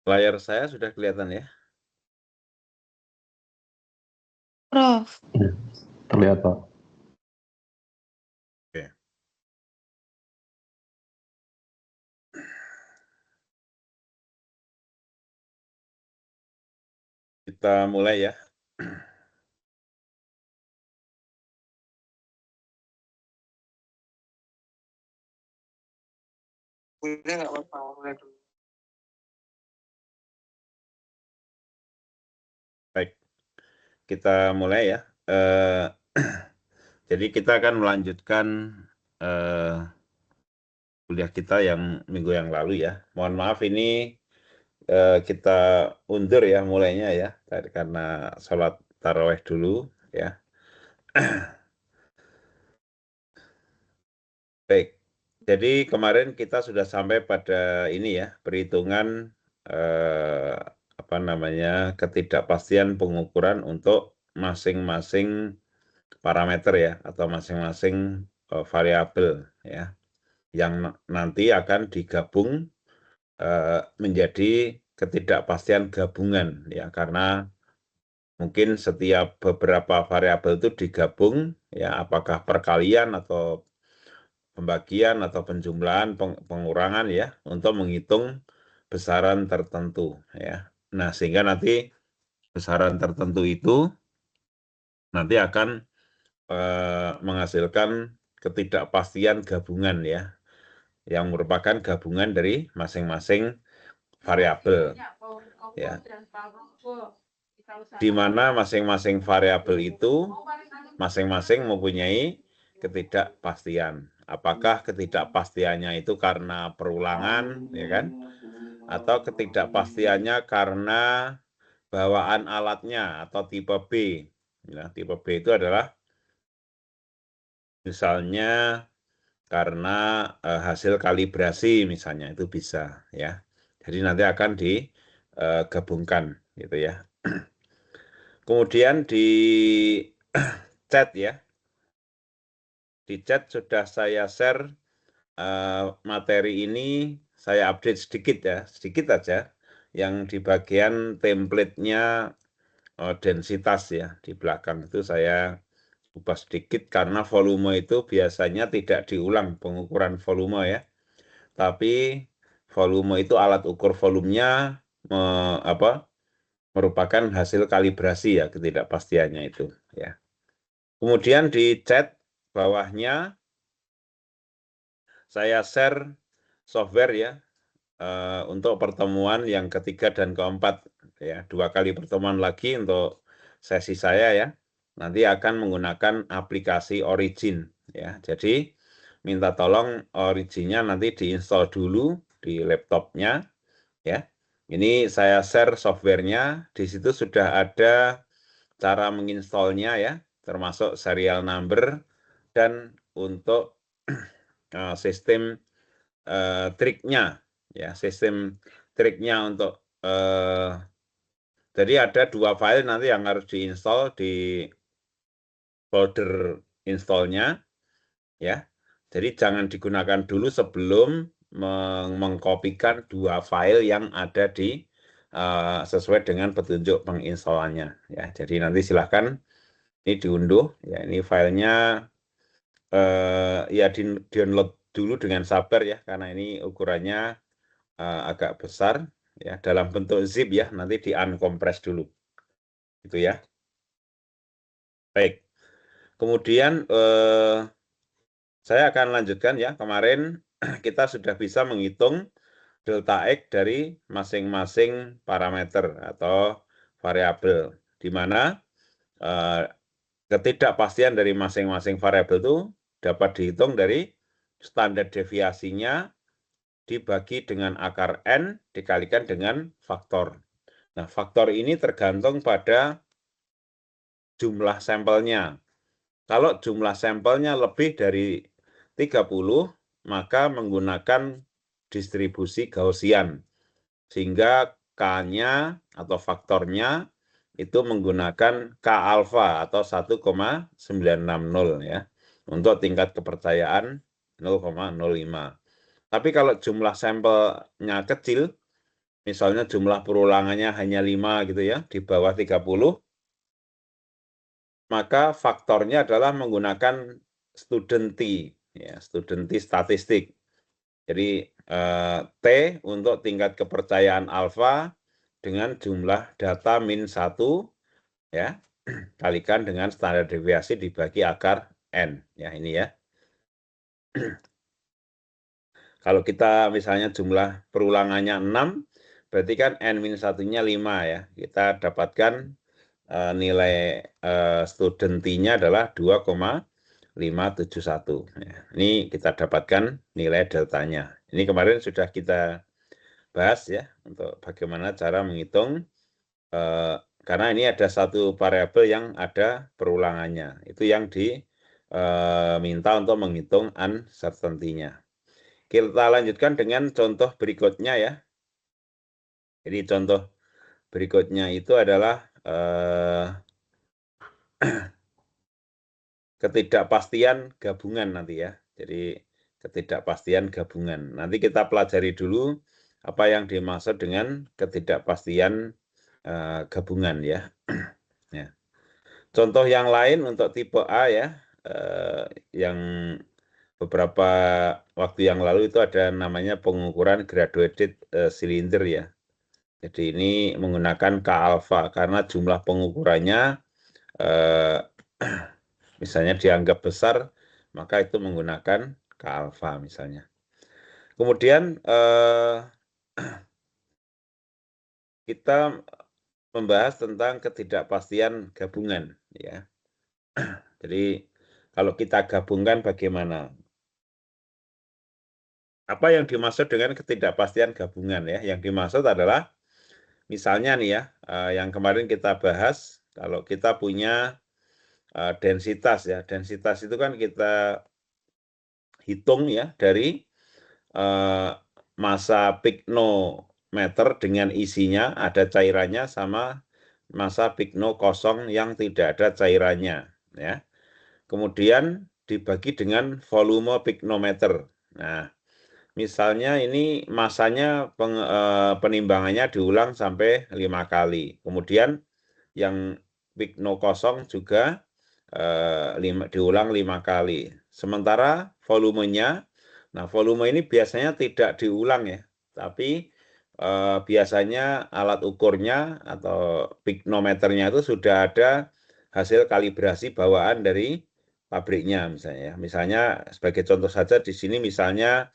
Layar saya sudah kelihatan ya? Prof. Ya, terlihat Pak. Oke. Kita mulai ya. Udah nggak apa-apa, mulai dulu. Baik, kita mulai ya. Jadi kita akan melanjutkan kuliah kita yang minggu yang lalu ya. Mohon maaf ini kita undur ya mulainya ya, karena sholat taraweh dulu ya. Baik, jadi kemarin kita sudah sampai pada ini ya, perhitungan ketidakpastian pengukuran untuk masing-masing parameter ya, atau masing-masing variabel ya, yang nanti akan digabung menjadi ketidakpastian gabungan ya, karena mungkin setiap beberapa variabel itu digabung ya, apakah perkalian atau pembagian atau penjumlahan, pengurangan ya, untuk menghitung besaran tertentu ya. Nah, sehingga nanti besaran tertentu itu nanti akan menghasilkan ketidakpastian gabungan ya, yang merupakan gabungan dari masing-masing variabel ya, di mana masing-masing variabel itu masing-masing mempunyai ketidakpastian. Apakah ketidakpastiannya itu karena perulangan, ya kan? Atau ketidakpastiannya karena bawaan alatnya atau tipe B. Ya, tipe B itu adalah misalnya karena hasil kalibrasi misalnya, itu bisa ya. Jadi nanti akan digabungkan gitu ya. Kemudian di chat ya. Di chat sudah saya share materi ini, saya update sedikit ya, sedikit aja, yang di bagian template-nya densitas ya, di belakang itu saya ubah sedikit karena volume itu biasanya tidak diulang pengukuran volume ya, tapi volume itu alat ukur volumenya merupakan hasil kalibrasi ya, ketidakpastiannya itu ya. Kemudian di chat bawahnya saya share software ya untuk pertemuan yang ketiga dan keempat ya, 2 kali pertemuan lagi untuk sesi saya ya. Nanti akan menggunakan aplikasi Origin ya. Jadi minta tolong Originnya nanti diinstal dulu di laptopnya ya. Ini saya share softwarenya, di situ sudah ada cara menginstalnya ya, termasuk serial number dan untuk sistem triknya ya, sistem triknya untuk jadi ada 2 file nanti yang harus diinstal di folder installnya ya. Jadi jangan digunakan dulu sebelum mengkopikan 2 file yang ada di sesuai dengan petunjuk penginstalannya ya. Jadi nanti silahkan ini diunduh ya, ini filenya ya di download dulu dengan sabar ya, karena ini ukurannya agak besar ya, dalam bentuk zip ya, nanti di uncompress dulu gitu ya. Baik, kemudian saya akan lanjutkan ya. Kemarin kita sudah bisa menghitung delta X dari masing-masing parameter atau variabel, di mana ketidakpastian dari masing-masing variabel itu dapat dihitung dari standar deviasinya dibagi dengan akar N dikalikan dengan faktor. Nah, faktor ini tergantung pada jumlah sampelnya. Kalau jumlah sampelnya lebih dari 30, maka menggunakan distribusi Gaussian. Sehingga K-nya atau faktornya itu menggunakan K alfa atau 1,960 ya. Untuk tingkat kepercayaan 0,05. Tapi kalau jumlah sampelnya kecil, misalnya jumlah perulangannya hanya 5 gitu ya, di bawah 30, maka faktornya adalah menggunakan student T, ya, student T statistik. Jadi T untuk tingkat kepercayaan alfa dengan jumlah data min 1, ya, kalikan dengan standar deviasi dibagi akar N, ya ini ya. Kalau kita misalnya jumlah perulangannya 6, berarti kan N-1-nya 5 ya. Kita dapatkan nilai student T-nya adalah 2,571. Ya, ini kita dapatkan nilai deltanya. Ini kemarin sudah kita bahas ya, untuk bagaimana cara menghitung, karena ini ada satu variabel yang ada perulangannya. Itu yang diminta untuk menghitung uncertainty-nya. Kita lanjutkan dengan contoh berikutnya ya. Jadi contoh berikutnya itu adalah ketidakpastian gabungan nanti ya. Jadi ketidakpastian gabungan. Nanti kita pelajari dulu apa yang dimaksud dengan ketidakpastian gabungan ya. Ya. Contoh yang lain untuk tipe A ya, yang beberapa waktu yang lalu itu ada namanya pengukuran graduated cylinder ya. Jadi ini menggunakan K alpha karena jumlah pengukurannya misalnya dianggap besar, maka itu menggunakan K alpha misalnya. Kemudian kita membahas tentang ketidakpastian gabungan ya. Jadi kalau kita gabungkan bagaimana? Apa yang dimaksud dengan ketidakpastian gabungan ya? Yang dimaksud adalah misalnya nih ya, yang kemarin kita bahas, kalau kita punya densitas ya, densitas itu kan kita hitung ya dari massa piknometer dengan isinya ada cairannya sama massa pikno kosong yang tidak ada cairannya ya. Kemudian dibagi dengan volume piknometer. Nah, misalnya ini masanya penimbangannya diulang sampai 5 kali. Kemudian yang pikno kosong juga diulang 5 kali. Sementara volumenya, nah volume ini biasanya tidak diulang ya, tapi biasanya alat ukurnya atau piknometernya itu sudah ada hasil kalibrasi bawaan dari pabriknya misalnya. Misalnya sebagai contoh saja di sini misalnya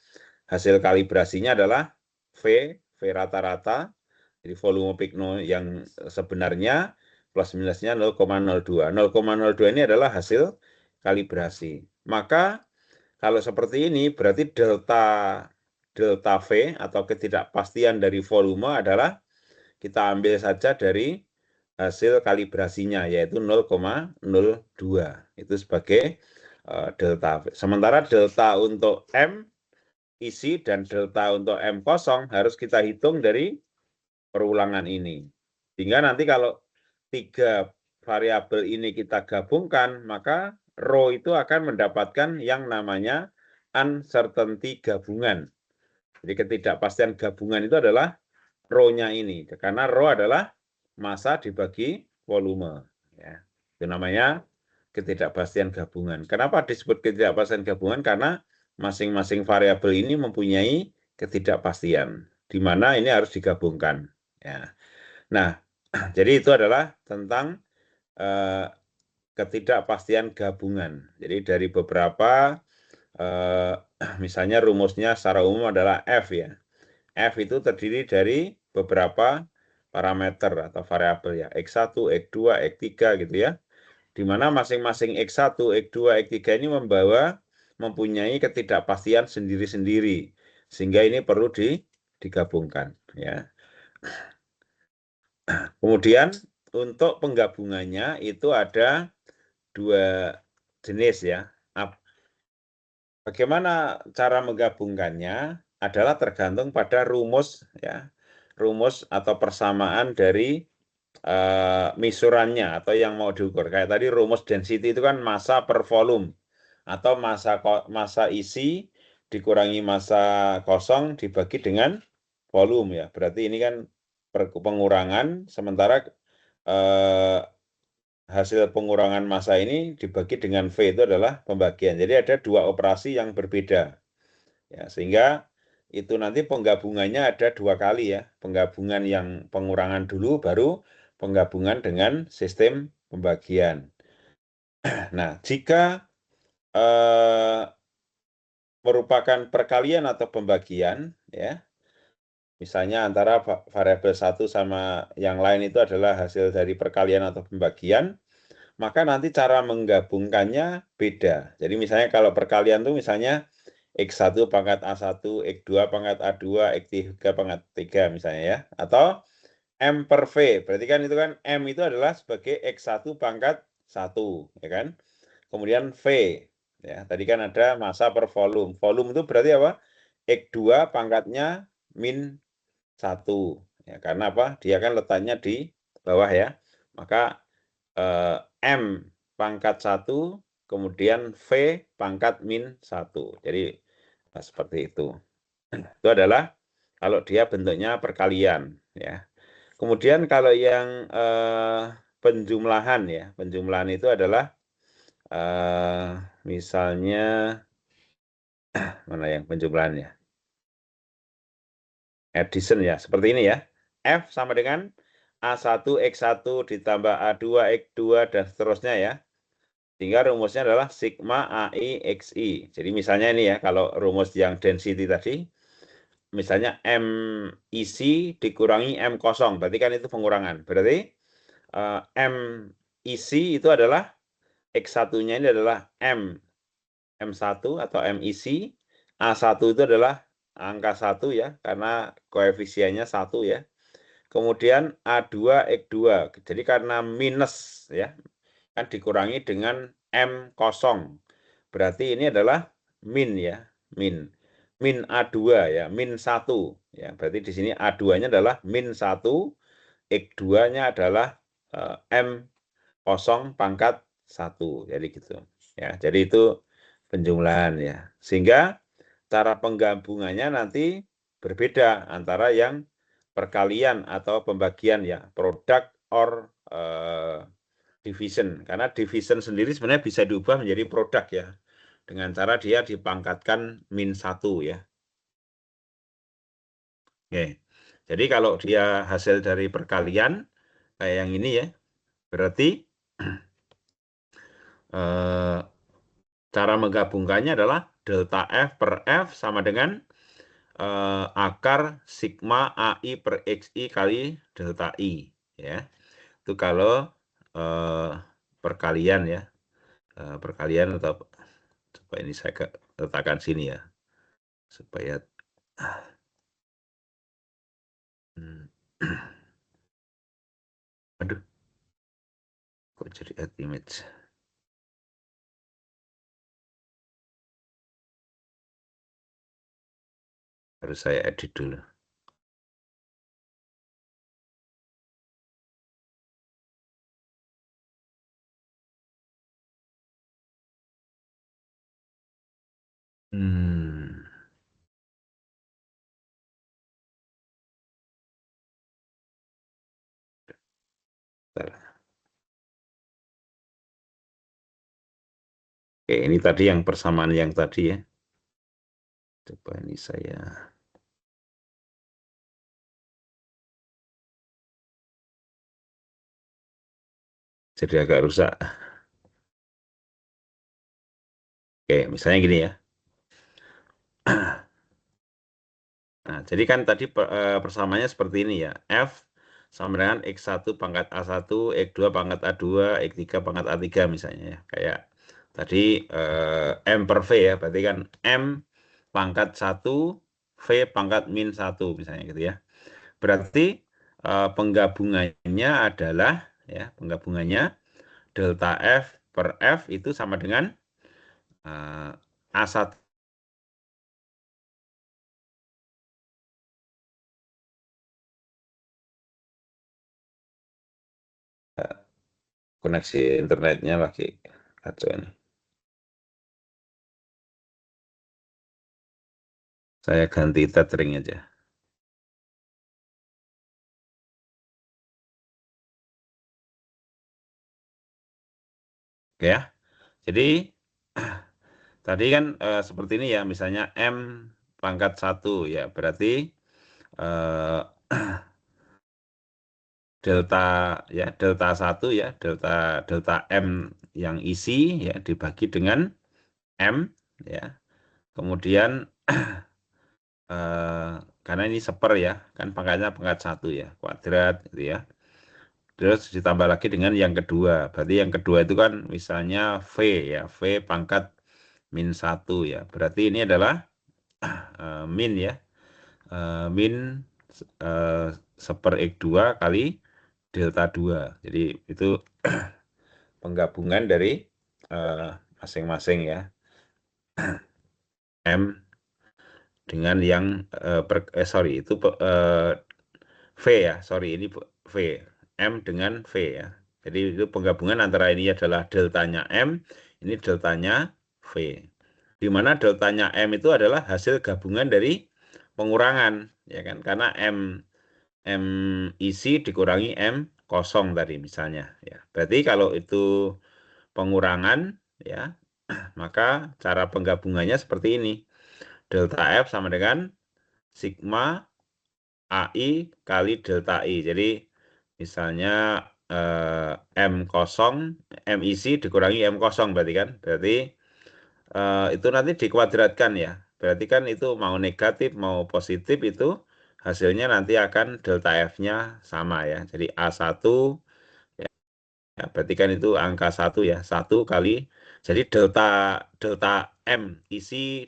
hasil kalibrasinya adalah V rata-rata, jadi volume pikno yang sebenarnya plus minusnya 0,02. 0,02 ini adalah hasil kalibrasi. Maka kalau seperti ini berarti delta V atau ketidakpastian dari volume adalah kita ambil saja dari hasil kalibrasinya yaitu 0,02. Itu sebagai delta V. Sementara delta untuk M isi dan delta untuk M kosong harus kita hitung dari perulangan ini. Sehingga nanti kalau 3 variabel ini kita gabungkan, maka rho itu akan mendapatkan yang namanya uncertainty gabungan. Jadi ketidakpastian gabungan itu adalah rho-nya ini, karena rho adalah massa dibagi volume. Ya. Itu namanya ketidakpastian gabungan. Kenapa disebut ketidakpastian gabungan? Karena masing-masing variabel ini mempunyai ketidakpastian, di mana ini harus digabungkan. Ya. Nah, jadi itu adalah tentang ketidakpastian gabungan. Jadi dari beberapa, misalnya rumusnya secara umum adalah F ya. F itu terdiri dari beberapa parameter atau variabel ya, X1, X2, X3 gitu ya. Di mana masing-masing X1, X2, X3 ini mempunyai ketidakpastian sendiri-sendiri. Sehingga ini perlu digabungkan ya. Kemudian untuk penggabungannya itu ada 2 jenis ya. Bagaimana cara menggabungkannya adalah tergantung pada rumus ya. Rumus atau persamaan dari misurannya atau yang mau diukur. Kayak tadi rumus density itu kan massa per volume atau massa isi dikurangi massa kosong dibagi dengan volume ya. Berarti ini kan pengurangan, sementara hasil pengurangan massa ini dibagi dengan V itu adalah pembagian. Jadi ada dua operasi yang berbeda. Ya, sehingga itu nanti penggabungannya ada dua kali ya. Penggabungan yang pengurangan dulu, baru penggabungan dengan sistem pembagian. Nah, jika merupakan perkalian atau pembagian, ya, misalnya antara variabel satu sama yang lain itu adalah hasil dari perkalian atau pembagian, maka nanti cara menggabungkannya beda. Jadi misalnya kalau perkalian itu misalnya X1 pangkat A1, X2 pangkat A2, X3 pangkat 3 misalnya ya. Atau M per V, berarti kan itu kan M itu adalah sebagai X1 pangkat 1, ya kan. Kemudian V, ya tadi kan ada massa per volume. Volume itu berarti apa? X2 pangkatnya min 1. Ya, karena apa? Dia kan letaknya di bawah ya. Maka M pangkat 1, kemudian V pangkat min 1. Jadi seperti itu. Itu adalah kalau dia bentuknya perkalian. Ya. Kemudian kalau yang penjumlahan ya, penjumlahan itu adalah misalnya mana yang penjumlahannya? Addition ya, seperti ini ya. F sama dengan A1 X1 ditambah A2 X2 dan seterusnya ya. Sehingga rumusnya adalah sigma AI XI. Jadi misalnya ini ya, kalau rumus yang density tadi, misalnya M isi dikurangi M kosong, berarti kan itu pengurangan. Berarti M isi itu adalah X1-nya ini adalah M1 atau M isi, A1 itu adalah angka 1 ya, karena koefisiennya 1 ya. Kemudian A2 X2, jadi karena minus ya, kan dikurangi dengan M kosong. Berarti ini adalah min ya, min. Min A2 ya, min 1 ya. Berarti di sini A2-nya adalah min 1, X2-nya adalah M kosong pangkat 1. Jadi gitu. Ya, jadi itu penjumlahan ya. Sehingga cara penggabungannya nanti berbeda antara yang perkalian atau pembagian ya, product or division. Karena division sendiri sebenarnya bisa diubah menjadi produk ya, dengan cara dia dipangkatkan min 1 ya. Oke. Jadi kalau dia hasil dari perkalian kayak yang ini ya, berarti cara menggabungkannya adalah delta F per F sama dengan akar sigma AI per XI kali delta I ya. Itu kalau perkalian ya, perkalian atau coba ini saya letakkan sini ya supaya aduh kok jadi add image, harus saya edit dulu. Oke, ini tadi yang persamaan yang tadi ya. Coba ini saya jadi agak rusak. Oke, misalnya gini ya. Nah, jadi kan tadi persamaannya seperti ini ya. F sama dengan X1 pangkat A1, X2 pangkat A2, X3 pangkat A3 misalnya ya. Kayak tadi M per V ya, berarti kan M pangkat 1, V pangkat min 1 misalnya gitu ya. Berarti penggabungannya adalah ya, penggabungannya delta F per F itu sama dengan A1 koneksi internetnya lagi kacau ini. Saya ganti tethering aja. Ya. Jadi tadi kan seperti ini ya, misalnya M pangkat 1 ya, berarti delta ya, delta 1 ya, delta M yang isi ya dibagi dengan M ya. Kemudian karena ini seper ya, kan pangkatnya pangkat 1 ya, kuadrat gitu ya. Terus ditambah lagi dengan yang kedua. Berarti yang kedua itu kan misalnya V ya, V pangkat min 1 ya. Berarti ini adalah min ya. Min seper X2 kali delta 2. Jadi itu penggabungan dari masing-masing ya. M dengan yang sorry itu V ya, sorry ini V. M dengan V ya. Jadi itu penggabungan antara ini adalah deltanya M, ini deltanya V. Di mana deltanya M itu adalah hasil gabungan dari pengurangan, ya kan? Karena M isi dikurangi M kosong tadi misalnya, ya. Berarti kalau itu pengurangan, ya, maka cara penggabungannya seperti ini. Delta F sama dengan sigma AI kali delta I. Jadi misalnya M kosong, M isi dikurangi M kosong berarti kan. Berarti itu nanti dikuadratkan ya. Berarti kan itu mau negatif mau positif itu hasilnya nanti akan delta F-nya sama ya. Jadi A1 ya, berarti kan itu angka 1 ya. 1 kali. Jadi delta M isi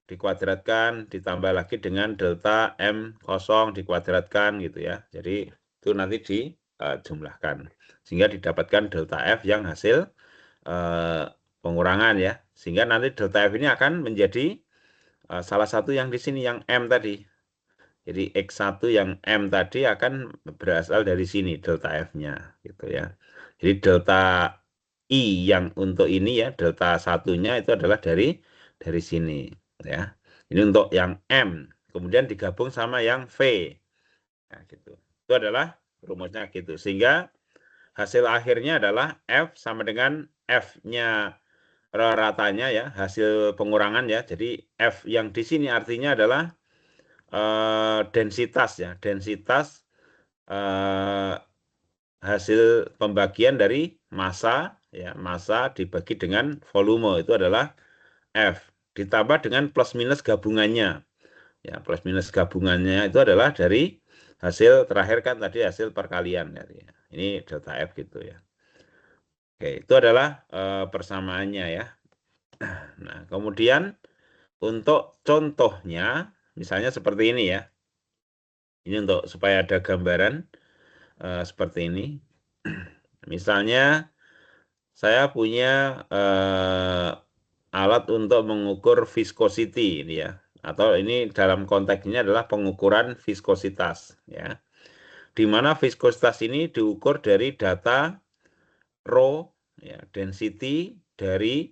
dikuadratkan ditambah lagi dengan delta M kosong dikuadratkan gitu ya. Jadi itu nanti dijumlahkan sehingga didapatkan delta F yang hasil pengurangan ya. Sehingga nanti delta F ini akan menjadi salah satu yang di sini yang M tadi. Jadi X1 yang M tadi akan berasal dari sini delta F-nya gitu ya. Jadi delta I yang untuk ini ya, delta satunya itu adalah dari sini ya. Ini untuk yang M, kemudian digabung sama yang V. Nah, gitu. Itu adalah rumusnya gitu. Sehingga hasil akhirnya adalah F sama dengan F-nya ratanya ya, hasil pengurangan ya. Jadi F yang di sini artinya adalah densitas ya, densitas hasil pembagian dari massa ya, massa dibagi dengan volume itu adalah F ditambah dengan plus minus gabungannya ya, plus minus gabungannya itu adalah dari hasil terakhir kan tadi hasil perkalian ya. Ini delta F gitu ya. Oke, itu adalah persamaannya ya. Nah, kemudian untuk contohnya misalnya seperti ini ya. Ini untuk supaya ada gambaran seperti ini. Misalnya saya punya alat untuk mengukur viscosity ini ya. Atau ini dalam konteks ini adalah pengukuran viskositas ya. Di mana viskositas ini diukur dari data rho ya, density dari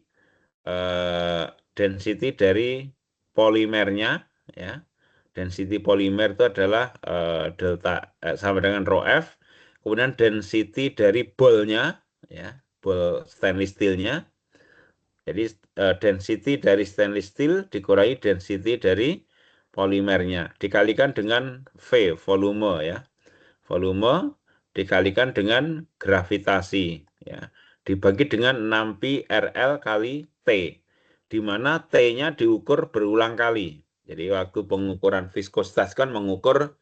polimernya ya. Density polimer itu adalah delta sama dengan rho F. Kemudian density dari bolnya ya, bol stainless steelnya. Jadi density dari stainless steel dikurangi density dari polimernya dikalikan dengan V volume ya. Volume dikalikan dengan gravitasi ya. Dibagi dengan 6pi RL kali T. Di mana T-nya diukur berulang kali. Jadi waktu pengukuran viskositas kan mengukur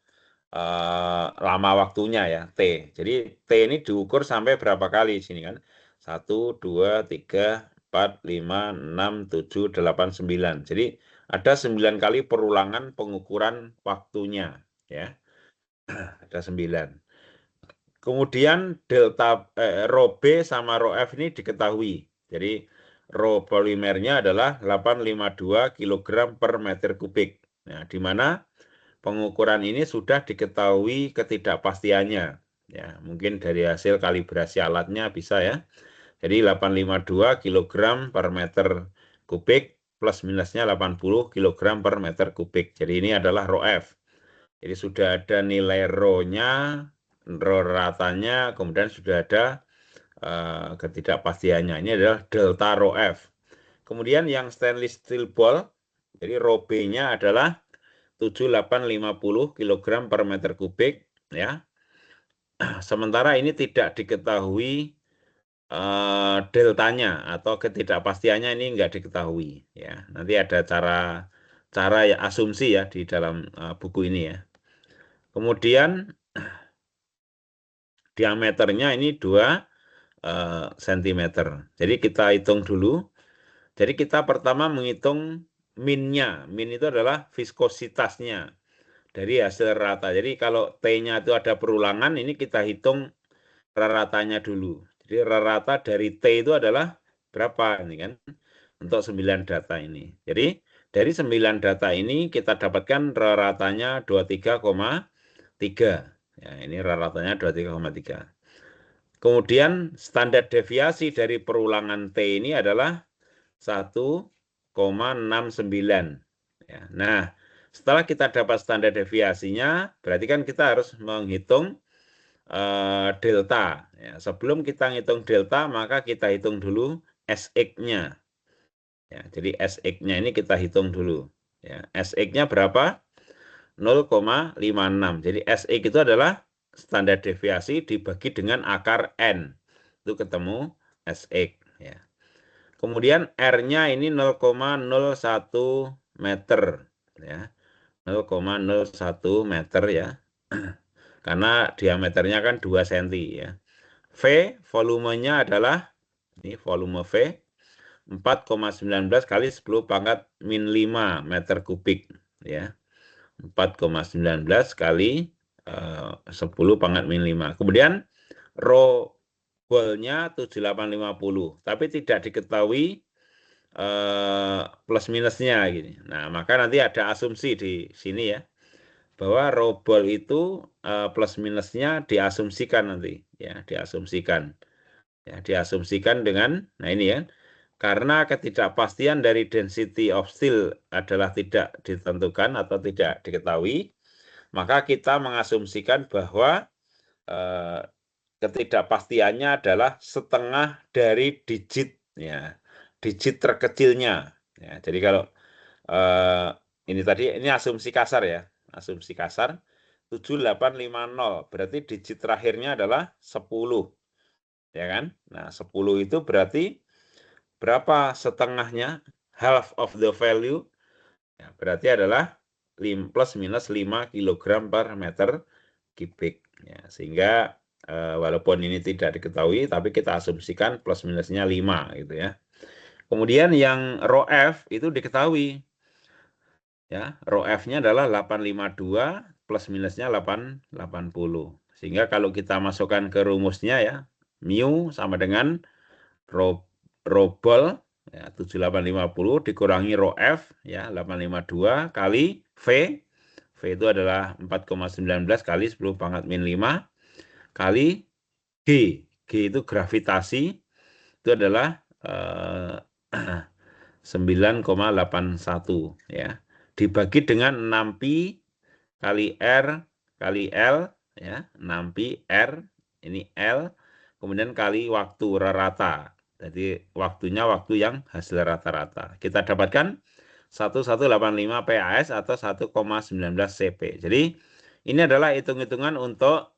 lama waktunya ya T. Jadi T ini diukur sampai berapa kali di sini kan? 1, 2, 3, 4, 5, 6, 7, 8, 9. Jadi ada 9 kali perulangan pengukuran waktunya ya. Ada 9. Kemudian delta rho B sama rho F ini diketahui. Jadi rho polimernya adalah 852 kg per meter kubik. Nah, di mana pengukuran ini sudah diketahui ketidakpastiannya. Ya, mungkin dari hasil kalibrasi alatnya bisa ya. Jadi 852 kg per meter kubik plus minusnya 80 kg per meter kubik. Jadi ini adalah rho F. Jadi sudah ada nilai rho-nya, rho ratanya, kemudian sudah ada ketidakpastiannya. Ini adalah delta rho F. Kemudian yang stainless steel ball, jadi rho B-nya adalah 7850 kg per meter kubik, ya. Sementara ini tidak diketahui deltanya atau ketidakpastiannya ini enggak diketahui, ya. Nanti ada cara ya asumsi ya di dalam buku ini ya. Kemudian diameternya ini 2 cm. Jadi kita hitung dulu. Jadi kita pertama menghitung minnya. Min itu adalah viskositasnya dari hasil rata. Jadi kalau T-nya itu ada perulangan, ini kita hitung raratanya dulu. Jadi rata dari T itu adalah berapa ini kan? Untuk 9 data ini. Jadi dari 9 data ini kita dapatkan raratanya 23,3. Ya, ini raratanya 23,3. Kemudian standar deviasi dari perulangan T ini adalah 1,69. Ya, nah, setelah kita dapat standar deviasinya, berarti kan kita harus menghitung delta. Ya, sebelum kita ngitung delta, maka kita hitung dulu SX-nya. Ya, jadi SX-nya ini kita hitung dulu. Ya, SX-nya berapa? 0,56. Jadi SX itu adalah standar deviasi dibagi dengan akar N. Itu ketemu SX. Ya. Kemudian R-nya ini 0,01 meter. Ya. 0,01 meter ya. Karena diameternya kan 2 cm ya. V volumenya adalah ini volume V 4,19 kali 10 pangkat min 5 meter kubik ya. 4,19 kali 10 pangkat min 5. Kemudian rho ball-nya 7850, tapi tidak diketahui plus minusnya gini. Nah, maka nanti ada asumsi di sini ya, bahwa rho ball itu plus minusnya diasumsikan nanti ya, diasumsikan. Ya, diasumsikan dengan, nah ini ya, karena ketidakpastian dari density of steel adalah tidak ditentukan atau tidak diketahui, maka kita mengasumsikan bahwa ketidakpastiannya adalah setengah dari digit, ya, digit terkecilnya. Ya, jadi kalau ini tadi ini asumsi kasar ya, asumsi kasar 7850 berarti digit terakhirnya adalah 10. Ya kan? Nah, 10 itu berarti berapa setengahnya? Half of the value. Ya, berarti adalah plus minus 5 kg per meter kubik. Ya, sehingga walaupun ini tidak diketahui, tapi kita asumsikan plus minusnya 5 gitu ya. Kemudian yang rho F itu diketahui. Ya, rho F-nya adalah 852 plus minusnya 880. Sehingga kalau kita masukkan ke rumusnya ya, mu sama dengan rho ball ya 7850 dikurangi rho F ya 852 kali V. V itu adalah 4,19 kali 10 pangkat min 5 kali G. G itu gravitasi, itu adalah 9,81 ya. Dibagi dengan 6pi kali R kali L ya, 6pi R ini L, kemudian kali waktu rata. Jadi waktunya waktu yang hasil rata-rata. Kita dapatkan 1185 PAS atau 1,19 CP. Jadi ini adalah hitung-hitungan untuk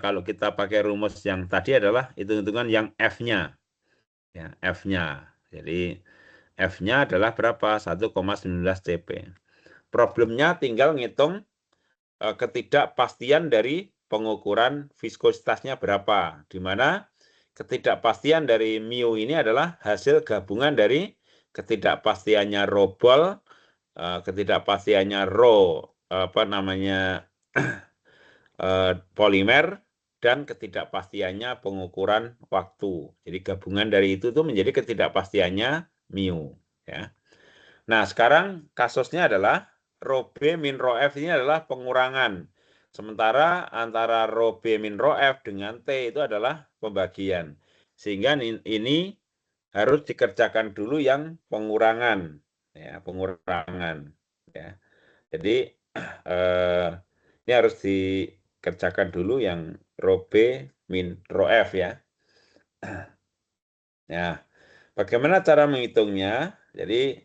kalau kita pakai rumus yang tadi adalah hitung-hitungan yang F-nya. Ya, F-nya. Jadi F-nya adalah berapa? 1,19 CP. Problemnya tinggal ngitung ketidakpastian dari pengukuran viskositasnya berapa. Di mana ketidakpastian dari mu ini adalah hasil gabungan dari ketidakpastiannya rho ball, ketidakpastiannya rho polimer, dan ketidakpastiannya pengukuran waktu. Jadi gabungan dari itu tuh menjadi ketidakpastiannya mu. Ya. Nah sekarang kasusnya adalah rho B min rho F ini adalah pengurangan. Sementara antara rho B min rho F dengan T itu adalah pembagian. Sehingga ini harus dikerjakan dulu yang pengurangan. Ya, pengurangan. Ya. Jadi ini harus dikerjakan dulu yang rho B min rho F ya. Nah, bagaimana cara menghitungnya? Jadi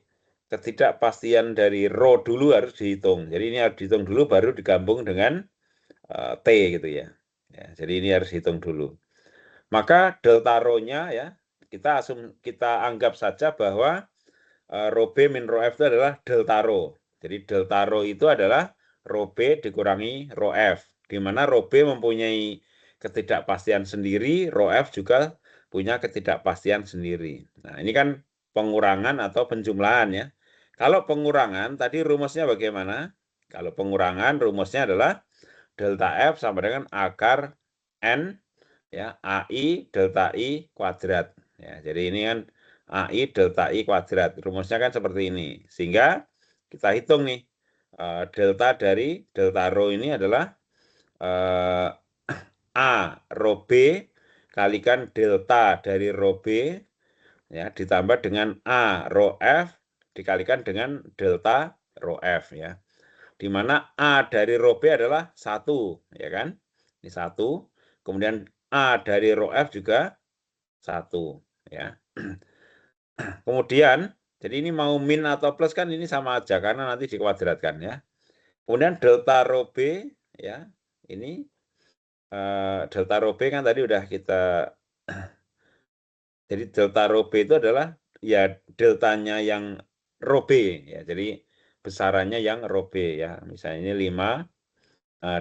ketidakpastian dari rho dulu harus dihitung. Jadi ini harus dihitung dulu baru digabung dengan T gitu ya. Jadi ini harus hitung dulu. Maka delta rho-nya ya, kita anggap saja bahwa rho B min rho F itu adalah delta rho. Jadi delta rho itu adalah rho B dikurangi rho F, di mana rho B mempunyai ketidakpastian sendiri, rho F juga punya ketidakpastian sendiri. Nah, ini kan pengurangan atau penjumlahan ya. Kalau pengurangan tadi rumusnya bagaimana? Kalau pengurangan rumusnya adalah delta F sama dengan akar N ya, AI delta I kuadrat. Ya, jadi ini kan AI delta I kuadrat. Rumusnya kan seperti ini. Sehingga kita hitung nih, delta dari delta rho ini adalah A rho B kalikan delta dari rho B ya, ditambah dengan A rho F dikalikan dengan delta rho F ya. Di mana A dari rho B adalah 1, ya kan? Ini 1. Kemudian A dari rho F juga 1, ya. Kemudian, jadi ini mau min atau plus kan ini sama aja karena nanti dikuadratkan ya. Kemudian delta rho B ya, ini delta rho B kan tadi udah kita jadi delta rho B itu adalah ya deltanya yang rho B ya. Jadi besarannya yang rho B ya. Misalnya ini 5,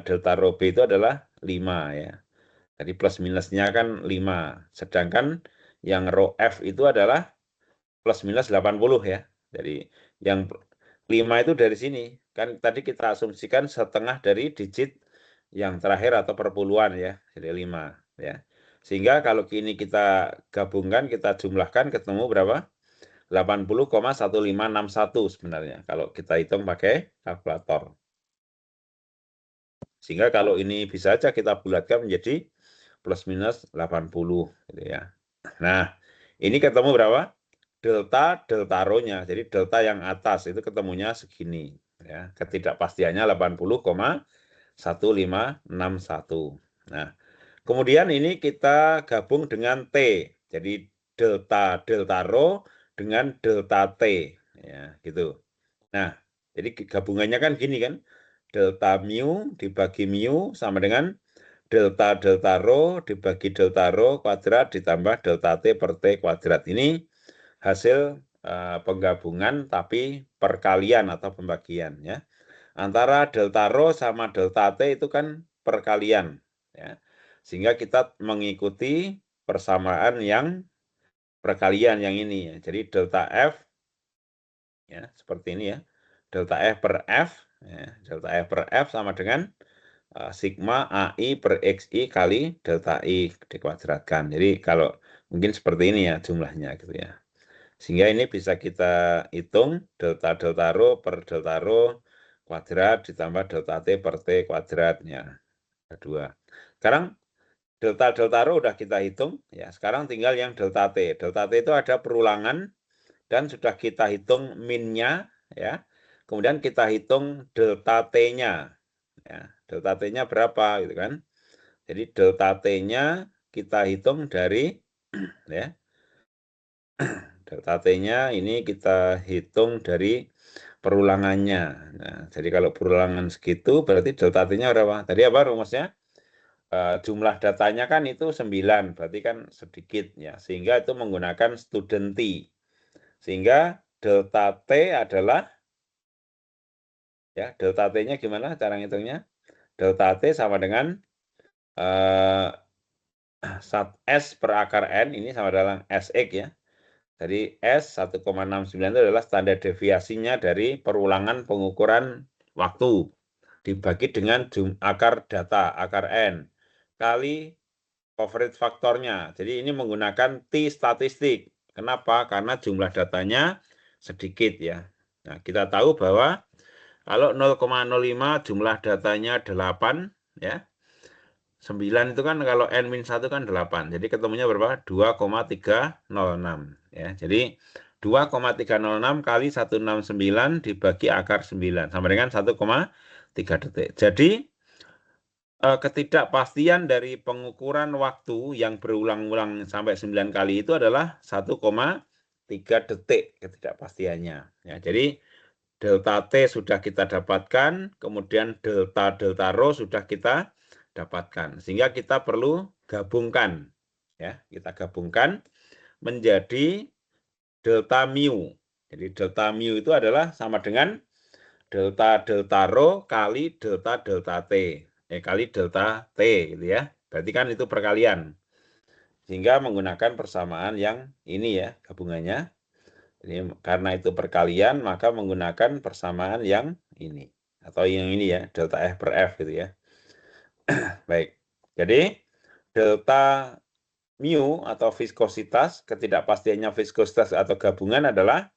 delta rho B itu adalah 5 ya. Jadi plus minusnya kan 5. Sedangkan yang rho F itu adalah plus minus 80 ya. Jadi yang 5 itu dari sini. Kan tadi kita asumsikan setengah dari digit yang terakhir atau perpuluhan ya. Jadi 5 ya. Sehingga kalau kini kita gabungkan, kita jumlahkan ketemu berapa? 80,1561 sebenarnya. Kalau kita hitung pakai kalkulator. Sehingga kalau ini bisa saja kita bulatkan menjadi plus minus 80 gitu ya. Nah, ini ketemu berapa? Delta rho-nya. Jadi delta yang atas itu ketemunya segini ya. Ketidakpastiannya 80,1561. Nah, kemudian ini kita gabung dengan T. Jadi delta rho dengan delta T ya, gitu. Nah, jadi gabungannya kan gini kan. Delta mu dibagi mu sama dengan delta rho dibagi delta rho kuadrat ditambah delta T per T kuadrat. Ini hasil penggabungan tapi perkalian atau pembagian ya. Antara delta rho sama delta T itu kan perkalian ya. Sehingga kita mengikuti persamaan yang perkalian yang ini ya. Jadi delta F ya seperti ini ya. Delta F per F ya. Delta F per F sama dengan sigma AI per XI kali delta I dikuadratkan. Jadi kalau mungkin seperti ini ya jumlahnya gitu ya. Sehingga ini bisa kita hitung delta rho per delta rho kuadrat ditambah delta T per T kuadratnya. Kedua. Sekarang delta rho udah kita hitung ya. Sekarang tinggal yang delta T. Delta T itu ada perulangan dan sudah kita hitung minnya ya. Kemudian kita hitung delta T-nya. Ya, delta T-nya berapa gitu kan. Jadi delta T-nya kita hitung dari ya. Delta T-nya ini kita hitung dari perulangannya. Nah, jadi kalau perulangan segitu berarti delta T-nya berapa? Tadi apa rumusnya? Jumlah datanya kan itu 9, berarti kan sedikit ya. Sehingga itu menggunakan student T. Sehingga delta T adalah ya, delta T-nya gimana cara ngitungnya? Delta T sama dengan S per akar N ini sama dengan SX ya. Jadi S 1,69 itu adalah standar deviasinya dari perulangan pengukuran waktu dibagi dengan akar data, akar N, kali coverage faktornya. Jadi ini menggunakan T statistik. Kenapa? Karena jumlah datanya sedikit ya. Nah, kita tahu bahwa kalau 0,05 jumlah datanya 8 ya. 9 itu kan kalau N-1 kan 8. Jadi ketemunya berapa? 2,306 ya. Jadi 2,306 kali 169 dibagi akar 9 sama dengan 1,3 detik. Jadi ketidakpastian dari pengukuran waktu yang berulang-ulang sampai 9 kali itu adalah 1,3 detik ketidakpastiannya. Ya, jadi delta T sudah kita dapatkan, kemudian delta rho sudah kita dapatkan. Sehingga kita perlu gabungkan. Ya, kita gabungkan menjadi delta mu. Jadi delta mu itu adalah sama dengan delta rho kali delta T. Kali delta T gitu ya. Berarti kan itu perkalian. Sehingga menggunakan persamaan yang ini ya, gabungannya. Jadi karena itu perkalian, maka menggunakan persamaan yang ini. Atau yang ini ya, delta F per F gitu ya. Baik. Jadi delta mu atau viskositas, ketidakpastiannya viskositas atau gabungan adalah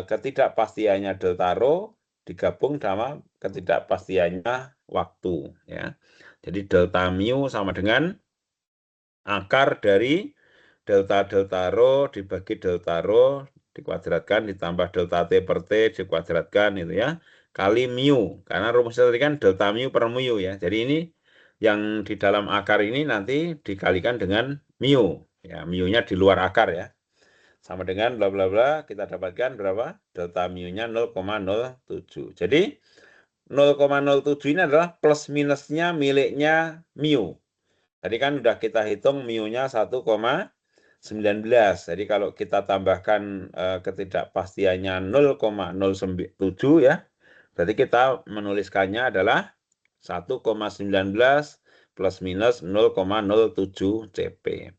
ketidakpastiannya delta rho digabung sama ketidakpastiannya waktu ya. Jadi delta mu sama dengan akar dari delta rho dibagi delta rho dikuadratkan ditambah delta T per T dikuadratkan itu ya kali mu, karena rumusnya tadi kan delta mu per mu ya. Jadi ini yang di dalam akar ini nanti dikalikan dengan mu ya, mu-nya di luar akar ya, sama dengan bla bla bla, kita dapatkan berapa? Delta mu-nya 0,07. Jadi 0,07 ini adalah plus minusnya miliknya mu. Tadi kan udah kita hitung mu-nya 1,19. Jadi kalau kita tambahkan ketidakpastiannya 0,07 ya, berarti kita menuliskannya adalah 1,19 plus minus 0,07 CP.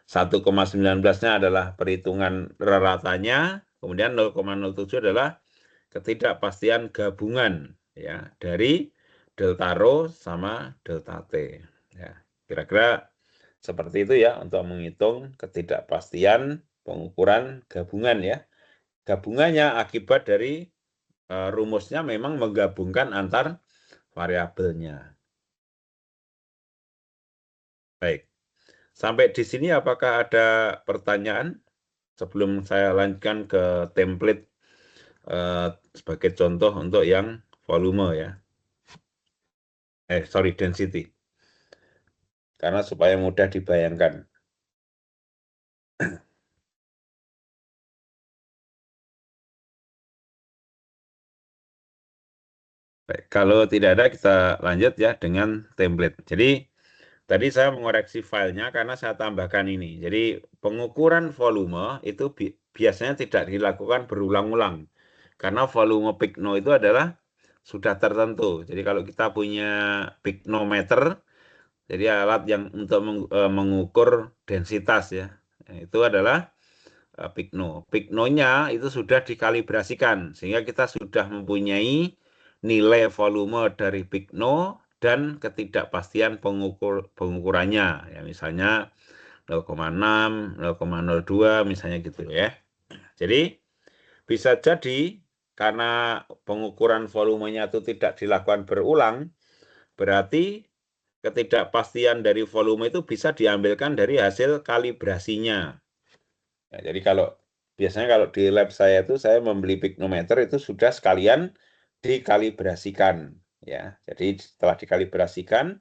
1,19-nya adalah perhitungan raratanya, kemudian 0,07 adalah ketidakpastian gabungan ya dari delta rho sama delta T. Ya, kira-kira seperti itu ya untuk menghitung ketidakpastian pengukuran gabungan ya. Gabungannya akibat dari rumusnya memang menggabungkan antar variabelnya. Baik. Sampai di sini apakah ada pertanyaan sebelum saya lanjutkan ke template sebagai contoh untuk yang volume ya. Density. Karena supaya mudah dibayangkan. Baik, kalau tidak ada kita lanjut ya dengan template. Jadi tadi saya mengoreksi filenya karena saya tambahkan ini. Jadi pengukuran volume itu biasanya tidak dilakukan berulang-ulang. Karena volume pykno itu adalah sudah tertentu. Jadi kalau kita punya pyknometer, jadi alat yang untuk mengukur densitas ya, itu adalah pykno. Pyknonya itu sudah dikalibrasikan sehingga kita sudah mempunyai nilai volume dari pykno dan ketidakpastian pengukurannya ya, misalnya 0,6, 0,02 misalnya gitu ya. Jadi bisa jadi karena pengukuran volumenya itu tidak dilakukan berulang, berarti ketidakpastian dari volume itu bisa diambilkan dari hasil kalibrasinya. Ya, jadi biasanya kalau di lab saya itu saya membeli pyknometer itu sudah sekalian dikalibrasikan ya. Jadi setelah dikalibrasikan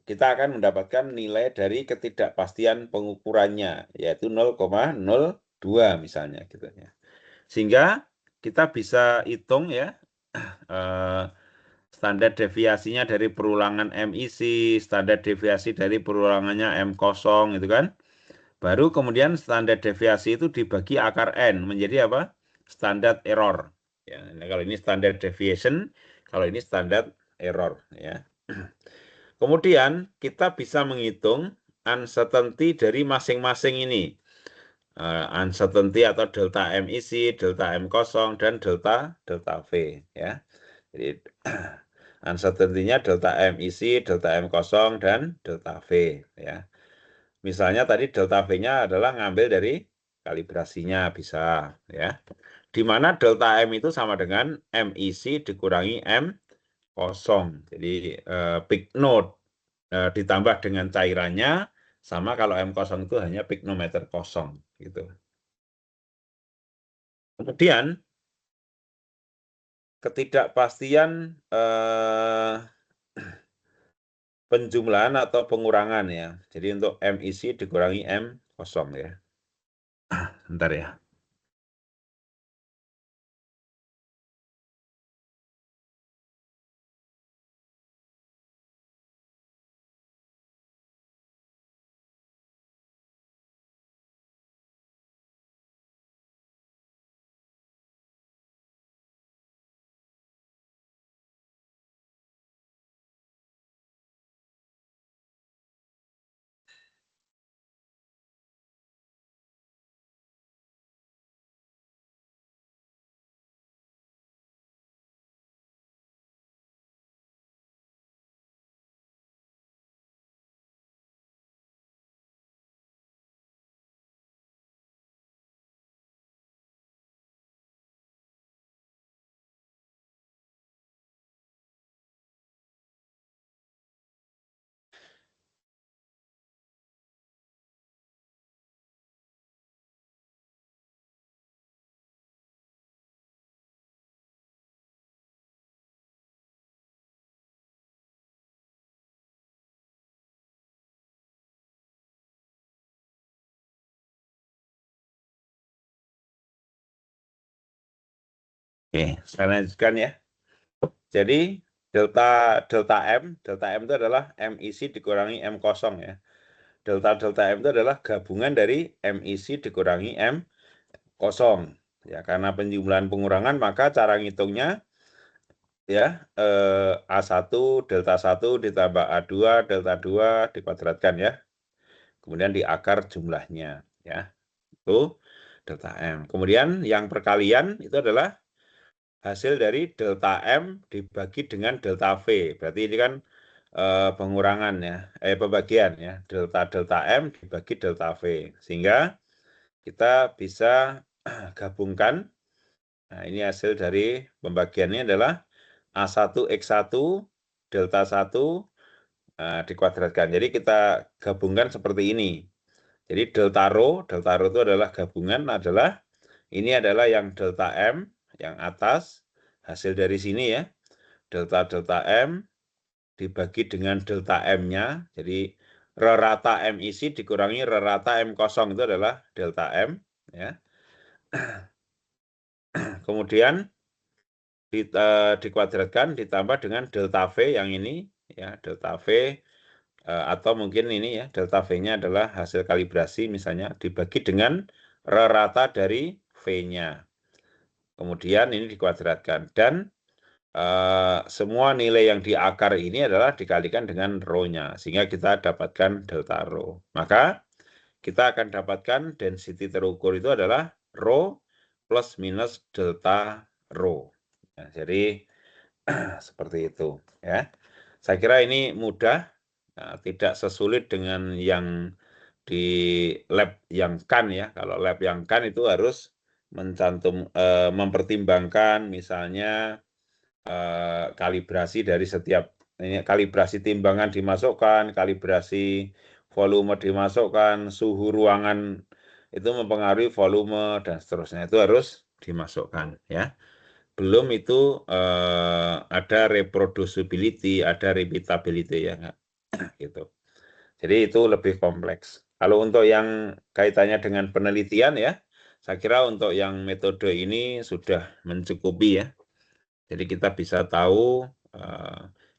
kita akan mendapatkan nilai dari ketidakpastian pengukurannya yaitu 0,02 misalnya gitu ya. Sehingga kita bisa hitung ya standar deviasinya dari perulangan MIC, standar deviasi dari perulangannya M0 itu kan. Baru kemudian standar deviasi itu dibagi akar N menjadi apa? Standar error. Ya, kalau ini standar deviation, kalau ini standar error ya. Kemudian kita bisa menghitung uncertainty dari masing-masing ini. Uncertainty atau delta MIC, delta M0 dan delta V ya. Jadi uncertainty-nya delta MIC, delta M0 dan delta V ya. Misalnya tadi delta V-nya adalah ngambil dari kalibrasinya bisa ya. Di mana delta M itu sama dengan MIC dikurangi M0. Jadi peak node ditambah dengan cairannya sama kalau M0 itu hanya pyknometer kosong gitu. Kemudian ketidakpastian penjumlahan atau pengurangan ya. Jadi untuk M isi dikurangi M kosong ya. Bentar ya. Oke, saya lanjutkan ya. Jadi delta M itu adalah M isi dikurangi M kosong ya. Delta M itu adalah gabungan dari M isi dikurangi M kosong. Ya, karena penjumlahan pengurangan maka cara ngitungnya ya A1 delta 1 ditambah A2 delta 2 dikuadratkan ya. Kemudian diakar jumlahnya ya. Itu delta M. Kemudian yang perkalian itu adalah hasil dari delta M dibagi dengan delta V. Berarti ini kan pengurangan ya, pembagian ya. Delta M dibagi delta V. Sehingga kita bisa gabungkan. Nah, ini hasil dari pembagiannya adalah A1X1 delta 1 dikuadratkan. Jadi kita gabungkan seperti ini. Jadi delta rho itu adalah gabungan ini adalah yang delta M yang atas hasil dari sini ya. Delta M dibagi dengan delta M-nya. Jadi rata M isi dikurangi rata M kosong itu adalah delta M ya. Kemudian dikuadratkan ditambah dengan delta V yang ini ya, delta V atau mungkin ini ya, delta V-nya adalah hasil kalibrasi misalnya dibagi dengan rata dari V-nya. Kemudian ini dikuadratkan dan semua nilai yang di akar ini adalah dikalikan dengan rho-nya sehingga kita dapatkan delta rho. Maka kita akan dapatkan density terukur itu adalah rho plus minus delta rho. Nah, jadi seperti itu ya. Saya kira ini mudah, tidak sesulit dengan yang di lab yang kan ya. Kalau lab yang kan itu harus mempertimbangkan misalnya kalibrasi dari setiap kalibrasi timbangan dimasukkan, kalibrasi volume dimasukkan, suhu ruangan itu mempengaruhi volume dan seterusnya itu harus dimasukkan ya. Belum itu ada reproducibility, ada repeatability ya gitu. Jadi itu lebih kompleks. Kalau untuk yang kaitannya dengan penelitian ya, saya kira untuk yang metode ini sudah mencukupi ya. Jadi kita bisa tahu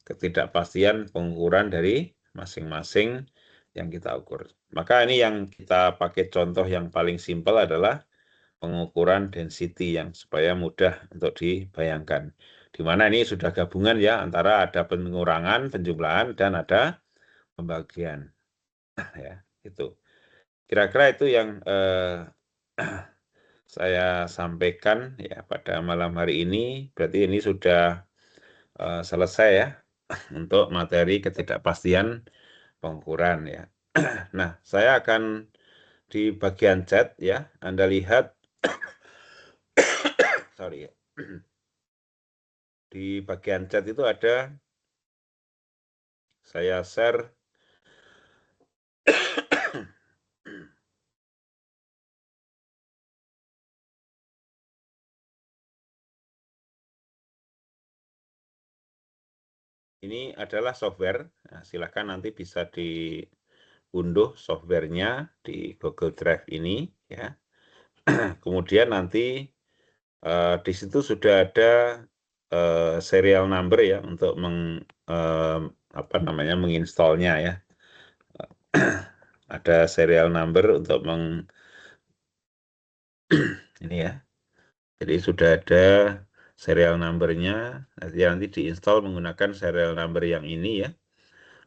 ketidakpastian pengukuran dari masing-masing yang kita ukur. Maka ini yang kita pakai contoh yang paling simpel adalah pengukuran density yang supaya mudah untuk dibayangkan. Di mana ini sudah gabungan ya antara ada pengurangan, penjumlahan dan ada pembagian. Ya, itu. Kira-kira itu yang saya sampaikan ya pada malam hari ini. Berarti ini sudah selesai ya untuk materi ketidakpastian pengukuran ya. Nah, saya akan di bagian chat ya. Anda lihat sorry ya. Di bagian chat itu ada saya share ini adalah software. Nah, silahkan nanti bisa diunduh softwarenya di Google Drive ini, ya. Kemudian nanti di situ sudah ada serial number ya untuk menginstalnya ya. Ada serial number untuk ini ya. Jadi sudah ada serial numbernya, nanti diinstal menggunakan serial number yang ini ya.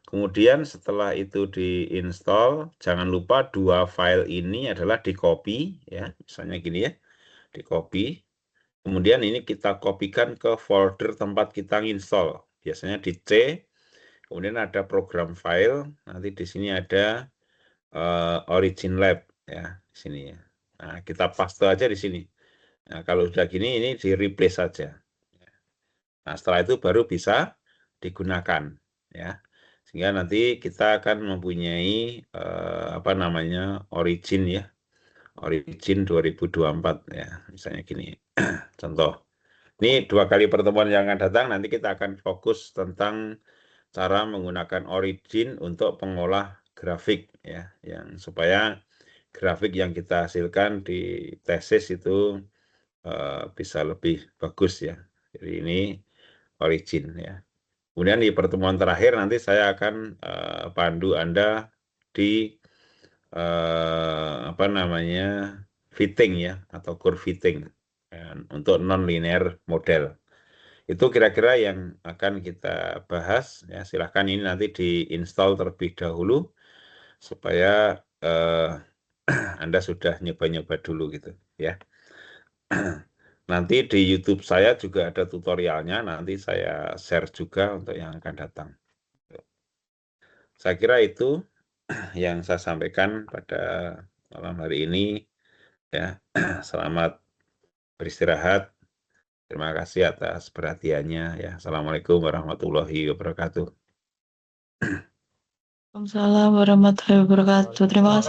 Kemudian setelah itu diinstal, jangan lupa dua file ini adalah di-copy ya, misalnya gini ya, di-copy. Kemudian ini kita kopikan ke folder tempat kita install, biasanya di C. Kemudian ada program file, nanti di sini ada Origin Lab ya, di sini ya. Nah, kita paste aja di sini. Nah, kalau sudah gini ini di replace saja. Nah, setelah itu baru bisa digunakan ya. Sehingga nanti kita akan mempunyai Origin ya. Origin 2024 ya, misalnya gini. Contoh. Ini 2 kali pertemuan yang akan datang, nanti kita akan fokus tentang cara menggunakan Origin untuk pengolah grafik ya, yang supaya grafik yang kita hasilkan di tesis itu bisa lebih bagus ya. Jadi ini Origin ya. Kemudian di pertemuan terakhir nanti saya akan pandu Anda di fitting ya, atau curve fitting untuk non-linear model. Itu kira-kira yang akan kita bahas ya. Silahkan ini nanti diinstal terlebih dahulu supaya Anda sudah nyoba-nyoba dulu gitu ya. Nanti di YouTube saya juga ada tutorialnya, nanti saya share juga untuk yang akan datang. Saya kira itu yang saya sampaikan pada malam hari ini ya. Selamat beristirahat. Terima kasih atas perhatiannya ya. Assalamualaikum warahmatullahi wabarakatuh. Waalaikumsalam warahmatullahi wabarakatuh. Terima kasih.